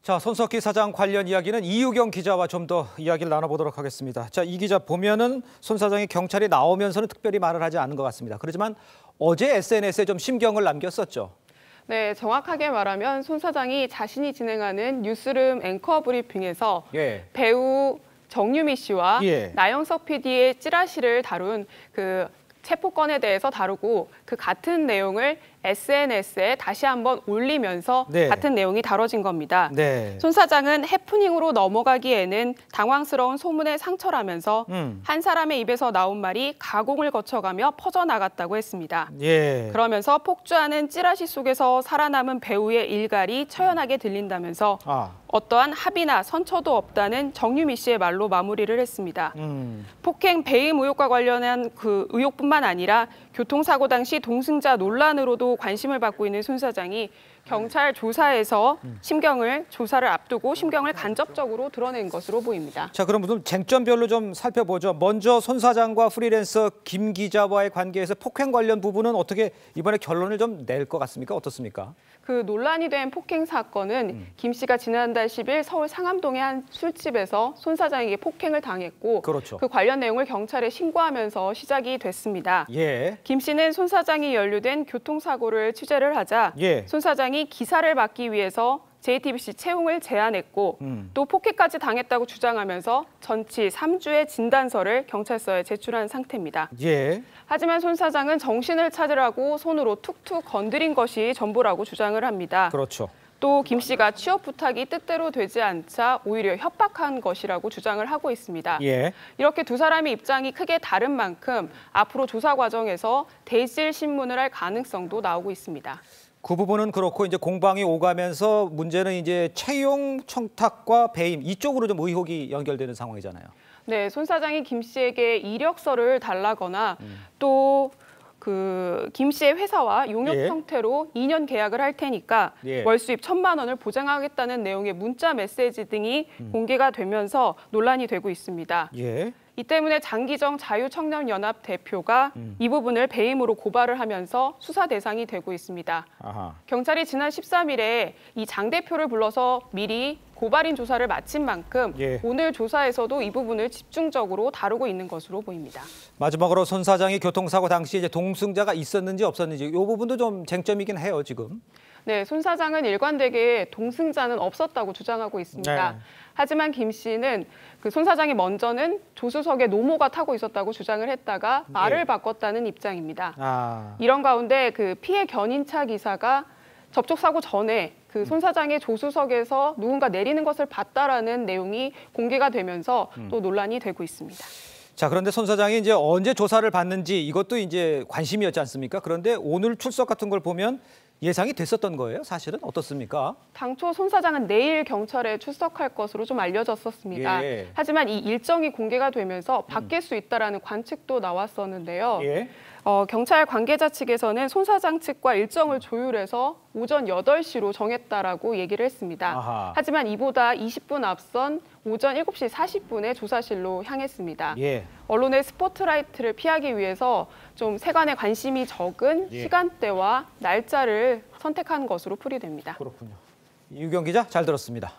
자, 손석희 사장 관련 이야기는 이유경 기자와 좀 더 이야기를 나눠보도록 하겠습니다. 자, 이 기자 보면은 손 사장이 경찰에 나오면서는 특별히 말을 하지 않은 것 같습니다. 그렇지만 어제 SNS에 좀 심경을 남겼었죠. 네, 정확하게 말하면 손 사장이 자신이 진행하는 뉴스룸 앵커 브리핑에서 배우 정유미 씨와 나영석 PD의 찌라시를 다룬 그 체포건에 대해서 다루고 그 같은 내용을 SNS에 다시 한번 올리면서 같은 내용이 다뤄진 겁니다. 손 사장은 해프닝으로 넘어가기에는 당황스러운 소문에 상처라면서 한 사람의 입에서 나온 말이 가공을 거쳐가며 퍼져나갔다고 했습니다. 그러면서 폭주하는 찌라시 속에서 살아남은 배우의 일갈이 처연하게 들린다면서 어떠한 합의나 선처도 없다는 정유미 씨의 말로 마무리를 했습니다. 폭행 배임 의혹과 관련한 그 의혹뿐만 아니라 교통사고 당시 동승자 논란으로도 관심을 받고 있는 손 사장이 경찰 조사에서 조사를 앞두고 심경을 간접적으로 드러낸 것으로 보입니다. 자, 그럼 좀 쟁점별로 좀 살펴보죠. 먼저 손 사장과 프리랜서 김 기자와의 관계에서 폭행 관련 부분은 어떻게 이번에 결론을 좀 낼 것 같습니까? 어떻습니까? 그 논란이 된 폭행 사건은 김 씨가 지난달 10일 서울 상암동의 한 술집에서 손 사장에게 폭행을 당했고 그 관련 내용을 경찰에 신고하면서 시작이 됐습니다. 김 씨는 손 사장이 연루된 교통사고를 취재를 하자 손 사장이 기사를 받기 위해서 JTBC 채용을 제안했고 또 폭행까지 당했다고 주장하면서 전치 3주의 진단서를 경찰서에 제출한 상태입니다. 하지만 손 사장은 정신을 차리라고 손으로 툭툭 건드린 것이 전부라고 주장을 합니다. 또 김 씨가 취업 부탁이 뜻대로 되지 않자 오히려 협박한 것이라고 주장을 하고 있습니다. 이렇게 두 사람의 입장이 크게 다른 만큼 앞으로 조사 과정에서 대질 신문을 할 가능성도 나오고 있습니다. 그 부분은 그렇고 이제 공방이 오가면서 문제는 이제 채용 청탁과 배임 이쪽으로 좀 의혹이 연결되는 상황이잖아요. 네, 손 사장이 김 씨에게 이력서를 달라거나 또 그 김 씨의 회사와 용역 형태로 2년 계약을 할 테니까 월 수입 1,000만 원을 보장하겠다는 내용의 문자 메시지 등이 공개가 되면서 논란이 되고 있습니다. 이 때문에 장기정 자유청년연합 대표가 이 부분을 배임으로 고발을 하면서 수사 대상이 되고 있습니다. 경찰이 지난 13일에 이 장 대표를 불러서 미리 고발인 조사를 마친 만큼 오늘 조사에서도 이 부분을 집중적으로 다루고 있는 것으로 보입니다. 마지막으로 손 사장이 교통사고 당시 이제 동승자가 있었는지 없었는지 이 부분도 좀 쟁점이긴 해요, 지금. 네, 손 사장은 일관되게 동승자는 없었다고 주장하고 있습니다. 하지만 김 씨는 그 손 사장이 먼저는 조수석에 노모가 타고 있었다고 주장을 했다가 말을 바꿨다는 입장입니다. 이런 가운데 그 피해 견인차 기사가 접촉 사고 전에 그 손 사장의 조수석에서 누군가 내리는 것을 봤다라는 내용이 공개가 되면서 또 논란이 되고 있습니다. 자, 그런데 손 사장이 이제 언제 조사를 받는지 이것도 이제 관심이었지 않습니까? 그런데 오늘 출석 같은 걸 보면 예상이 됐었던 거예요? 사실은 어떻습니까? 당초 손 사장은 내일 경찰에 출석할 것으로 좀 알려졌었습니다. 하지만 이 일정이 공개가 되면서 바뀔 수 있다라는 관측도 나왔었는데요. 경찰 관계자 측에서는 손 사장 측과 일정을 조율해서 오전 8시로 정했다라고 얘기를 했습니다. 하지만 이보다 20분 앞선 오전 7시 40분에 조사실로 향했습니다. 언론의 스포트라이트를 피하기 위해서 좀 세간의 관심이 적은 시간대와 날짜를 선택한 것으로 풀이됩니다. 그렇군요. 이유경 기자 잘 들었습니다.